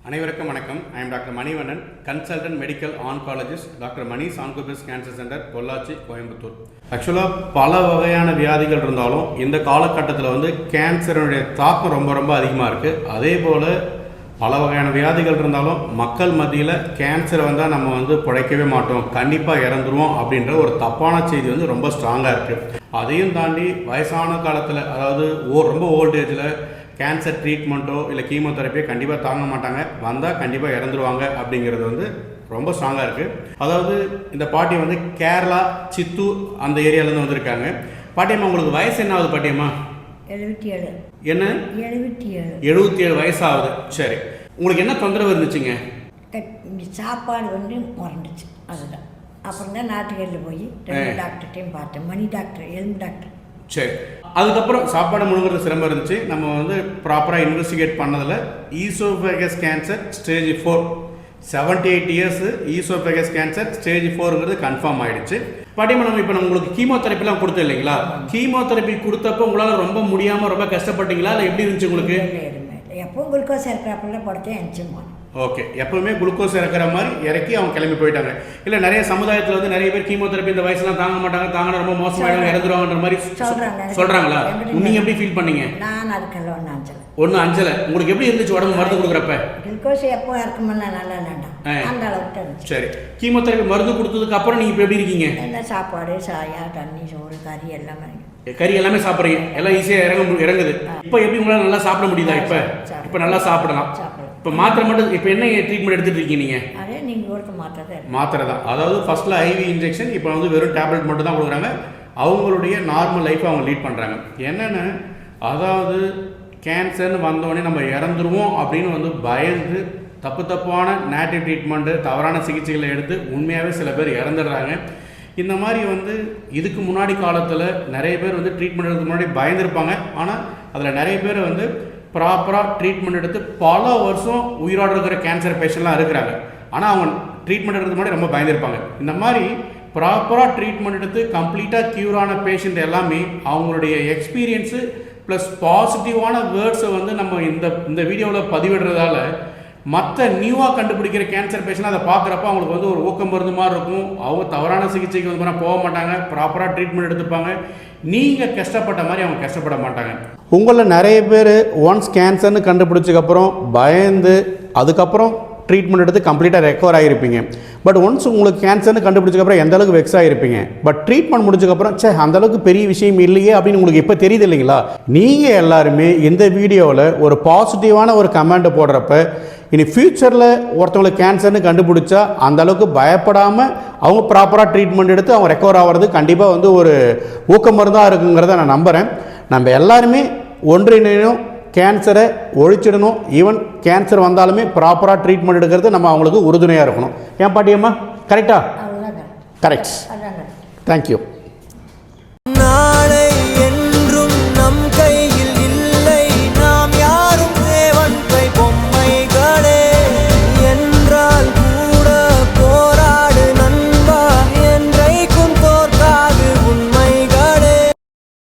அனைவருக்கும் வணக்கம். I am doctor Manivannan, consultant medical oncologist, doctor Manis ஆன்கோபிஸ் கேன்சர் சென்டர், பொள்ளாச்சி, கோயம்புத்தூர். ஆக்சுவலாக பல வகையான வியாதிகள் இருந்தாலும் இந்த காலகட்டத்தில் கேன்சருடைய தாக்கம் ரொம்ப அதிகமாக இருக்குது. அதே போல் பல வகையான வியாதிகள் இருந்தாலும் மக்கள் மத்தியில் கேன்சரை வந்தால் நம்ம பிழைக்கவே மாட்டோம், கண்டிப்பாக இறந்துருவோம் அப்படின்ற ஒரு தப்பான செய்தி ரொம்ப ஸ்ட்ராங்காக இருக்குது. அதையும் தாண்டி வயசான காலத்தில், அதாவது ரொம்ப ஓல்டேஜில் கேன்சர் ட்ரீட்மெண்ட்டோ இல்லை கீமோதெரப்பியோ கண்டிப்பாக தாங்க மாட்டாங்க, வந்தால் கண்டிப்பாக இறந்துருவாங்க அப்படிங்கிறது ரொம்ப ஸ்ட்ராங்காக இருக்குது. அதாவது இந்த பாட்டி கேரளா சித்தூர் அந்த ஏரியாவிலேருந்து வந்திருக்காங்க. பாட்டியம்மா, உங்களுக்கு வயசு என்ன ஆகுது பாட்டியம்மா? 77. என்ன? 77 வயசாகுது. சரி, உங்களுக்கு என்ன தொந்தரவு இருந்துச்சுங்க? சாப்பாடு முரண்டுச்சு, அதுதான். அப்புறம் தான் நாட்டுக்கல்ல போய் 2 டாக்டர்கிட்டையும் பார்த்தேன். மணி டாக்டர், எலும்பு டாக்டர். சரி, அதுக்கப்புறம் சாப்பாடு முழுங்குறது சிரமம் இருந்துச்சு. நம்ம ப்ராப்பராக இன்வெஸ்டிகேட் பண்ணதில் oesophagus cancer stage 4, 78 years oesophagus cancer stage 4ங்கிறது கன்ஃபார்ம் ஆகிடுச்சு. பாட்டியம்மா, நம்ம உங்களுக்கு கீமோதெரப்பிலாம் கொடுத்தோம் இல்லைங்களா? கீமோதெரப்பி கொடுத்தப்போ உங்களால் ரொம்ப முடியாமல் ரொம்ப கஷ்டப்பட்டீங்களா, இல்லை எப்படி இருந்துச்சு உங்களுக்கு? எப்பவும் குளுக்கோஸ் இருக்கிறப்பெல்லாம் படுத்தேன் எந்திரிச்சுமா. ஓகே, எப்பவுமே குளுக்கோஸ் இறக்குற மாதிரி இறக்கி அவங்க கிளம்பி போயிட்டாங்க. இல்லை, நிறைய சமூகத்தில் நிறைய பேர் கீமோதெரப்பி இந்த வயசுலாம் தாங்க மாட்டாங்க, தாங்கினா ரொம்ப மோசமாயிடும், இறந்துருவாங்கன்ற மாதிரி சொல்கிறாங்களா? நீங்கள் எப்படி ஃபீல் பண்ணீங்க? நான் அதுக்கெல்லாம் ஒன்றும் அஞ்சலை. உங்களுக்கு எப்படி இருந்துச்சு உடம்பு மருந்து கொடுக்குறப்ப? குளுக்கோஸ் எப்போ இறக்குமெல்லாம் நல்லா வேண்டாம், அந்த அளவுக்கு இருந்துச்சு. சரி, கீமோதெரப்பி மருந்து கொடுத்ததுக்கு அப்புறம் நீங்கள் இப்போ எப்படி இருக்கீங்க? எல்லாம் சாப்பாடு, சாயா, தண்ணி, சோறு, கறி எல்லாமே சாப்பிட்றீங்க, எல்லாம் ஈஸியாக இறங்குது. இப்போ எப்படி உங்களால் நல்லா சாப்பிட முடியுதா? இப்போ நல்லா சாப்பிடலாம். இப்போ மாத்திரை மட்டும், இப்போ என்ன ட்ரீட்மெண்ட் எடுத்துகிட்டு இருக்கீங்க நீங்கள்? அதே நீங்கள் கொடுத்த மாத்திரை தான். அதாவது ஃபர்ஸ்ட்டில் ஐவி இன்ஜெக்ஷன், இப்போ வெறும் டேப்லெட் மட்டும் தான் கொடுக்குறாங்க. அவங்களுடைய நார்மல் லைஃப்பை அவங்க லீட் பண்ணுறாங்க. என்னென்னு, அதாவது கேன்சர்னு வந்தோடனே நம்ம இறந்துருவோம் அப்படின்னு பயந்து தப்பான நேட்டிவ் ட்ரீட்மெண்ட்டு, தவறான சிகிச்சைகளை எடுத்து உண்மையாகவே சில பேர் இறந்துடுறாங்க. இந்த மாதிரி இதுக்கு முன்னாடி காலத்தில் நிறைய பேர் ட்ரீட்மெண்ட் எடுத்து முன்னாடி பயந்துருப்பாங்க. ஆனால் அதில் நிறைய பேர் ப்ராப்பராக ட்ரீட்மெண்ட் எடுத்து பல வருஷம் உயிரோடு இருக்கிற கேன்சர் பேஷண்ட்லாம் இருக்கிறாங்க. ஆனால் அவங்க ட்ரீட்மெண்ட் எடுத்து முன்னாடி ரொம்ப பயந்துருப்பாங்க. இந்த மாதிரி ப்ராப்பராக ட்ரீட்மெண்ட் எடுத்து கம்ப்ளீட்டாக க்யூரான பேஷண்ட் எல்லாமே அவங்களுடைய எக்ஸ்பீரியன்ஸு ப்ளஸ் பாசிட்டிவான வேர்ட்ஸை நம்ம இந்த வீடியோவில் பதிவிடுறதால மற்ற நியூவாக கண்டுபிடிக்கிற கேன்சர் பேஷண்ட் அதை பார்க்குறப்ப அவங்களுக்கு ஒரு ஊக்கம் மருந்து மாதிரி இருக்கும். அவங்க தவறான சிகிச்சைக்கு போக மாட்டாங்க, ப்ராப்பராக ட்ரீட்மெண்ட் எடுத்துப்பாங்க. நீங்கள் கஷ்டப்பட்ட மாதிரி அவங்க கஷ்டப்பட மாட்டாங்க. உங்களில் நிறைய பேர் ஒன்ஸ் கேன்சர்னு கண்டுபிடிச்சதுக்கப்புறம் பயந்து அதுக்கப்புறம் ட்ரீட்மெண்ட் எடுத்து கம்ப்ளீட்டாக ரெக்கவர் ஆகிருப்பீங்க. பட் ஒன்ஸ் உங்களுக்கு கேன்சர்னு கண்டுபிடிச்சதுக்கப்புறம் எந்த அளவுக்கு வெக்ஸ் ஆகிருப்பீங்க. பட் ட்ரீட்மெண்ட் முடிச்சதுக்கப்புறம் அந்தளவுக்கு பெரிய விஷயம் இல்லையே அப்படின்னு உங்களுக்கு இப்போ தெரியுது இல்லைங்களா? நீங்கள் எல்லாருமே இந்த வீடியோவில் ஒரு பாசிட்டிவான ஒரு கமெண்ட் போடுறப்ப இனி ஃப்யூச்சரில் ஒருத்தவங்களுக்கு கேன்சர்னு கண்டுபிடிச்சா அந்த அளவுக்கு பயப்படாமல் அவங்க ப்ராப்பராக ட்ரீட்மெண்ட் எடுத்து அவங்க ரெக்கவர் ஆகிறது கண்டிப்பாக ஒரு ஊக்கம் மருந்தாக இருக்குங்கிறத நான் நம்புகிறேன். நம்ம எல்லாருமே ஒன்றிணையும் கேன்சரை ஒழிச்சிடணும். ஈவன் கேன்சர் வந்தாலுமே ப்ராப்பராக ட்ரீட்மெண்ட் எடுக்கிறது நம்ம அவங்களுக்கு உறுதுணையாக இருக்கணும். ஏன் பாட்டியம்மா? கரெக்டா? கரெக்ட். தேங்க்யூ.